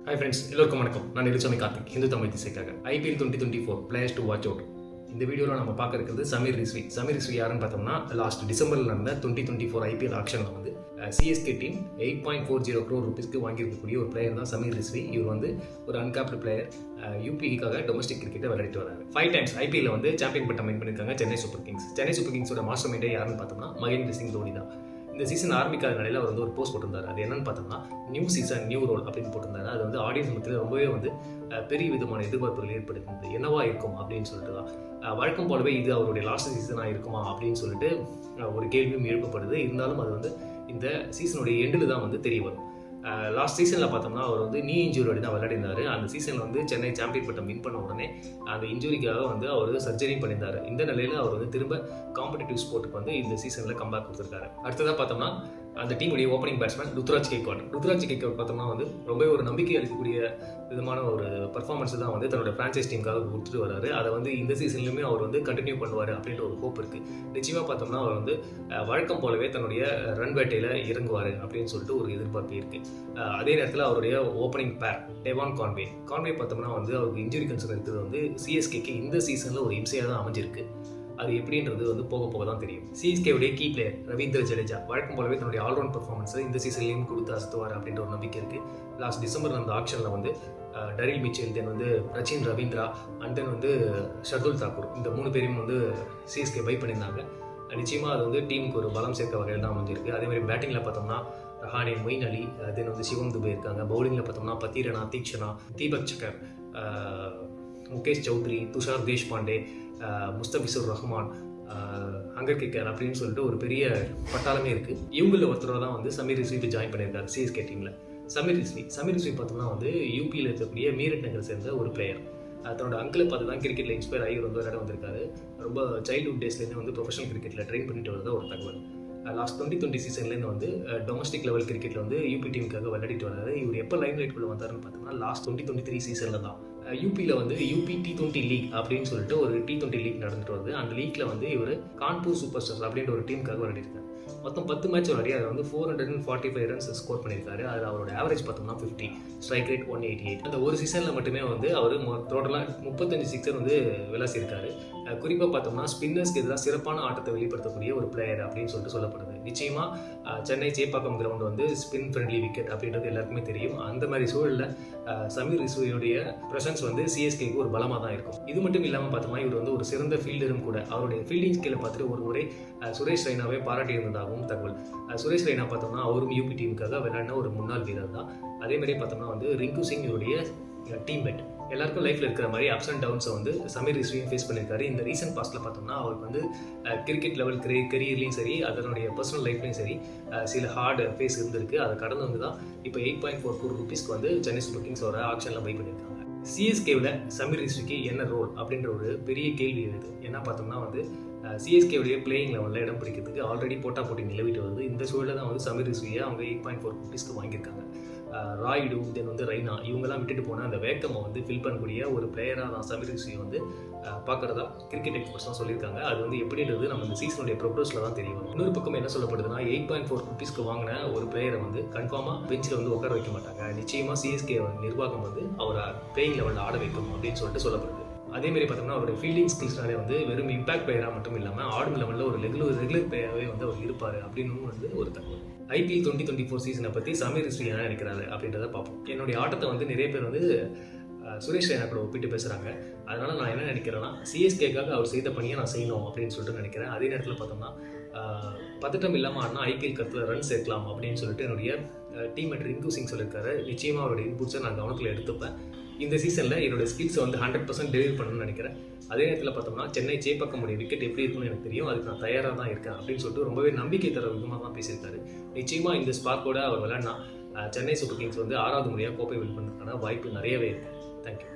Hi friends, எல்லோருக்கும் வணக்கம். நான் நிருச்சமி கார்த்திக், ஹிந்து தமிழ் திசைக்காக. IPL 2024 players to watch out. இந்த வீடியோவில் நம்ம பார்க்க இருக்கிறது சமீர் ரிஸ்வி. சமீர் ரிஸ்வி யாருன்னு பார்த்தோம்னா லாஸ்ட் டிசம்பரில் நடந்த 2024 IPL ஆக்ஷனில் வந்து சிஎஸ்கே டீம் 8.40 crore rupeesக்கு வாங்கியிருக்கக்கூடிய ஒரு பிளேயர் தான் சமீர் ரிஸ்வி. இவர் வந்து ஒரு அன்கேப்டு பிளேயர். யூபிக்காக டொமஸ்டிக் கிரிக்கெட்டை விளையாடிட்டு வராரு. 5 times IPL வந்து சாம்பியன் பட்டம் வின் பண்ணியிருக்காங்க Chennai Super Kings. Chennai Super கிங்ஸோட மாஸ்டர் மைண்டே யாருன்னு பார்த்தோம்னா மகேந்திர சிங் தோனி தான். இந்த சீசன் ஆரம்பிக்காத நிலையில் அவர் வந்து ஒரு போஸ்ட் போட்டிருந்தார். அது என்னன்னு பார்த்தோம்னா நியூ சீசன் நியூ ரோல் அப்படின்னு போட்டிருந்தாரு. அது வந்து ஆடியன்ஸ் மத்தியில் ரொம்பவே வந்து பெரிய விதமான எதிர்பார்ப்புகள் ஏற்படுத்தினது. என்னவா இருக்கும் அப்படின்னு சொல்லிட்டு தான் வழக்கம் போலவே இது அவருடைய லாஸ்ட் சீசனாக இருக்குமா அப்படின்னு சொல்லிட்டு ஒரு கேள்வியும் எழுப்பப்படுது. இருந்தாலும் அது வந்து இந்த சீசனுடைய எண்டில் தான் வந்து தெரிய வரும். லாஸ்ட் சீசனில் பார்த்தோம்னா அவர் வந்து நீ இன்ஜூரியோட தான் விளையாடினார். அந்த சீசனில் வந்து சென்னை சாம்பியன் பட்டம் வின் பண்ண உடனே அந்த இன்ஜூரிக்காக வந்து அவர் சர்ஜரியும் பண்ணியிருந்தார். இந்த நிலையில் அவர் வந்து திரும்ப காம்படிட்டிவ் ஸ்போர்ட்டுக்கு வந்து இந்த சீசனில் கம்பேக் கொடுத்துருக்காரு. அடுத்ததாக பார்த்தோம்னா அந்த டீமுடைய ஓப்பனிங் பேட்ஸ்மேன் ருத்ராஜ் கெய்க்வாட் பார்த்தோம்னா வந்து ரொம்ப ஒரு நம்பிக்கை அளிக்கக்கூடிய விதமான ஒரு பர்ஃபார்மன்ஸ் தான் வந்து தன்னோட ஃப்ரான்ச்சைஸ் டீமுக்காக கொடுத்துட்டு வராரு. அதை வந்து இந்த சீசன்லையுமே அவர் வந்து கண்டினியூ பண்ணுவார் அப்படின்ற ஒரு ஹோப் இருக்குது. நிச்சயமாக பார்த்தோம்னா அவர் வந்து வழக்கம் போலவே தன்னுடைய ரன் வேட்டையில் இறங்குவார் அப்படின்னு சொல்லிட்டு ஒரு எதிர்பார்ப்பு இருக்குது. அதே நேரத்தில் அவருடைய ஓப்பனிங் பேர் டெவான் கான்வே பார்த்தோம்னா வந்து அவருக்கு இன்ஜுரி கன்சர்ன் இருக்கிறது வந்து சிஎஸ்கேக்கு இந்த சீசனில் ஒரு இம்சையாக தான் அமைஞ்சிருக்கு. அது எப்படின்றது வந்து போக போக தான் தெரியும். சிஎஸ்கேவுடைய கீ பிளேயர் ரவீந்திர ஜடேஜா வழக்கம் போலவே தன்னுடைய ஆல்ரவுண்ட் பர்ஃபார்மன்ஸை இந்த சீசன்லையும் கொடுத்து அசத்துவார் அப்படின்ற ஒரு நம்பிக்கை இருக்குது. லாஸ்ட் டிசம்பர் அந்த ஆக்ஷனில் வந்து டரில் மிச்சல், தென் வந்து ரச்சின் ரவீந்திரா அண்ட் தென் வந்து ஷர்துல் தாக்கூர், இந்த 3 பேரையும் வந்து சிஎஸ்கே பை பண்ணியிருந்தாங்க. நிச்சயமாக அது வந்து டீமுக்கு ஒரு பலம் சேர்க்க வகையில் தான் அமைஞ்சிருக்கு. அதேமாதிரி பேட்டிங்கில் பார்த்தோம்னா ரஹானே, மொயின் அலி, தென் வந்து சிவம் துபே இருக்காங்க. பவுலிங்கில் பார்த்தோம்னா பத்தீரனா, தீக்ஷனா, தீபக் சக்கர், முகேஷ் சௌத்ரி, துஷார் தேஷ்பாண்டே, முஸ்தபிசுர் ரஹ்மான், அங்கர் கிக்கர் அப்படின்னு சொல்லிட்டு ஒரு பெரிய பட்டாளமே இருக்குது. இவங்களில் ஒருத்தரோட தான் வந்து சமீர் ரிஸ்வி ஜாயின் பண்ணியிருக்காரு சிஎஸ்கே டீமில். சமீர் ரிஸ்வி பார்த்தோம்னா வந்து யூபியில் இருக்கக்கூடிய மீரட் நகரை சேர்ந்த ஒரு பிளேயர். தன்னோட அங்கிளை பார்த்து தான் கிரிக்கெட்டில் இன்ஸ்பயர் ஆகி வந்து விளையாட வந்திருக்காரு. ரொம்ப சைல்ட்ஹுட் டேஸ்லேருந்து வந்து ப்ரொஃபஷனல் கிரிக்கெட்டில் ட்ரெயின் பண்ணிட்டு வரதா ஒரு தகவல். லாஸ்ட் 2020 சீசன்லேருந்து வந்து டொமஸ்டிக் லெவல் கிரிக்கெட்டில் வந்து யூபி டீமுக்காக விளையாடிட்டு வராரு. இவர் எப்போ லைம் லைட்குள்ளே வந்தாருன்னு பார்த்தோம்னா லாஸ்ட் 2023 சீசனில் தான். யூபியில் வந்து யூபி T20 லீக் அப்படின்னு சொல்லிட்டு ஒரு T20 லீக் நடந்துட்டு வருது. அந்த லீக்கில் வந்து இவர் கான்பூர் சூப்பர் ஸ்டார்ஸ் அப்படின்ற ஒரு டீமுக்காக விளையாடிருக்காரு. மொத்தம் 10 மேட்ச் விளையாடி அதில் வந்து 445 ரன்ஸ் ஸ்கோர் பண்ணியிருக்காரு. அதில் அவரோட ஆவரேஜ் பார்த்தோம்னா 50, ஸ்ட்ரைக் ரேட் 188. அந்த ஒரு சீசனில் மட்டுமே வந்து அவர் டோட்டலாக 35 சிக்ஸர் வந்து விளாசியிருக்காரு. குறிப்பாக பார்த்தோம்னா ஸ்பின்னர்ஸ்க்கு எதிராக சிறப்பான ஆட்டத்தை வெளிப்படுத்தக்கூடிய ஒரு பிளேயர் அப்படின்னு சொல்லிட்டு சொல்லப்படுது. நிச்சயமாக சென்னை சேப்பாக்கம் கிரவுண்ட் வந்து ஸ்பின் ஃப்ரெண்ட்லி விக்கெட் அப்படின்றது எல்லாருக்குமே தெரியும். அந்த மாதிரி சூழலில் சமீர் ரிஸ்வியுடைய ப்ரெசன்ஸ் வந்து சிஎஸ்கேக்கு ஒரு பலமாக தான் இருக்கும். இது மட்டும் இல்லாமல் பார்த்தோம்னா இவர் வந்து ஒரு சிறந்த ஃபீல்டரும் கூட. அவருடைய ஃபீல்டிங் ஸ்கில்லை பார்த்துட்டு ஒரு முறை சுரேஷ் ரெய்னாவே பாராட்டி இருந்ததாகவும் தகவல். சுரேஷ் ரெய்னா பார்த்தோம்னா அவரும் யூபி டீமுக்காக விளையாடின ஒரு முன்னாள் வீரர் தான். அதேமாதிரி பார்த்தோம்னா வந்து ரிங்கு சிங் இவருடைய டீம்மேட். எல்லாருக்கும் லைஃப்பில் இருக்கிற மாதிரி அப்ஸ் அண்ட் டவுன்ஸை வந்து சமீர் ரிஸ்வியும் ஃபேஸ் பண்ணியிருக்காரு. இந்த ரீசன்ட் பாஸ்ட்டில் பார்த்தோம்னா அவருக்கு வந்து கிரிக்கெட் லெவல் கெரியர்லையும் சரி, அதனுடைய பர்சனல் லைஃப்லையும் சரி சில ஹார்டு ஃபேஸ் இருந்திருக்கு. அதை கடந்து வந்து தான் இப்போ 8.4 crore rupeesக்கு வந்து சென்னை சூப்பர் கிங்ஸோட ஆக்ஷனில் பை பண்ணியிருக்காங்க. சிஎஸ்கேவில் சமீர் ரிஸ்விக்கு என்ன ரோல் அப்படின்ற ஒரு பெரிய கேள்வி இருக்குது. என்ன பார்த்தோம்னா வந்து சிஎஸ்கேவுடைய பிளேயிங் லெவலில் இடம் பிடிக்கிறதுக்கு ஆல்ரெடி போட்டி நிலவிட்டு வருது. இந்த சூழலில் தான் வந்து சமீர் ரிஸ்வியை அவங்க 8.4 crore rupeesக்கு வாங்கியிருக்காங்க. ராய்டு, தென் வந்து ரெய்னா, இவங்கெல்லாம் விட்டுட்டு போனால் அந்த வேக்கமை வந்து ஃபில் பண்ணக்கூடிய ஒரு பிளேயராக தான் சமீர் ரிஸ்வி வந்து பார்க்குறதா கிரிக்கெட் எக்ஸ்பர்ட்ஸ் தான் சொல்லியிருக்காங்க. அது வந்து எப்படின்றது நம்ம இந்த சீசனுடைய ப்ரோக்ரஸில் தான் தெரியும். இன்னொரு பக்கம் என்ன சொல்லப்படுதுன்னா 8.4 crore rupeesக்கு வாங்கின ஒரு பிளேயரை வந்து கன்ஃபார்மாக பெஞ்சில் வந்து உட்கார வைக்க மாட்டாங்க. நிச்சயமாக சிஎஸ்கே நிர்வாகம் வந்து அவரை பிளேயிங் லெவலில் ஆட வைக்கும் அப்படின்னு சொல்லிட்டு சொல்லப்படுது. அதேமாதிரி பார்த்தோம்னா அவருடைய ஃபீல்டிங் ஸ்கில்ஸ்னாலே வந்து வெறும் இம்பாக்ட் பிளேயராக மட்டும் இல்லாமல் ஆடும் லெவலில் ஒரு ரெகுலர் பிளேயராகவே வந்து அவர் இருப்பார் அப்படின்னு வந்து ஒரு தகவல். IPL 2024 சீசனை பற்றி சமீர் ரிஸ்வி என்ன நினைக்கிறாரு அப்படின்றத பார்ப்போம். என்னுடைய ஆட்டத்தை வந்து நிறைய பேர் வந்து சுரேஷ் ரெய்னா கூட ஒப்பிட்டு பேசுகிறாங்க. அதனால் நான் என்ன நினைக்கிறேன்னா சிஎஸ்கேக்காக அவர் செய்த பணியை நான் செய்யணும் அப்படின்னு சொல்லிட்டு நினைக்கிறேன். அதே நேரத்தில் பார்த்தோம்னா பதட்டம் இல்லாமல் ஆடினா IPL கருத்தில் ரன் சேர்க்கலாம் அப்படின்னு சொல்லிட்டு என்னுடைய டீம்மேட் ரிங்கு சிங் சொல்லியிருக்காரு. நிச்சயமாக அவருடைய இன்புட்ஸை நான் கவனத்தில் எடுத்துப்பேன். இந்த சீசனில் என்னோடய ஸ்கில்ஸை வந்து 100% டெலிவரி பண்ணணும்னு நினைக்கிறேன். அதே நேரத்தில் பார்த்தோம்னா சென்னை சேப்பாக்கமுடைய விக்கெட் எப்படி இருக்குன்னு எனக்கு தெரியும். அதுக்கு நான் தயாராக தான் இருக்கேன் அப்படின்னு சொல்லிட்டு ரொம்பவே நம்பிக்கை தர விதமாக தான் பேசியிருக்காரு. நிச்சயமாக இந்த ஸ்பார்க்கோட அவர் விளையாடினா சென்னை சூப்பர் கிங்ஸ் வந்து 6வது முறையாக கோப்பை வின் பண்ணுறதுக்கான வாய்ப்பு நிறையவே இருக்குது. தேங்க்யூ.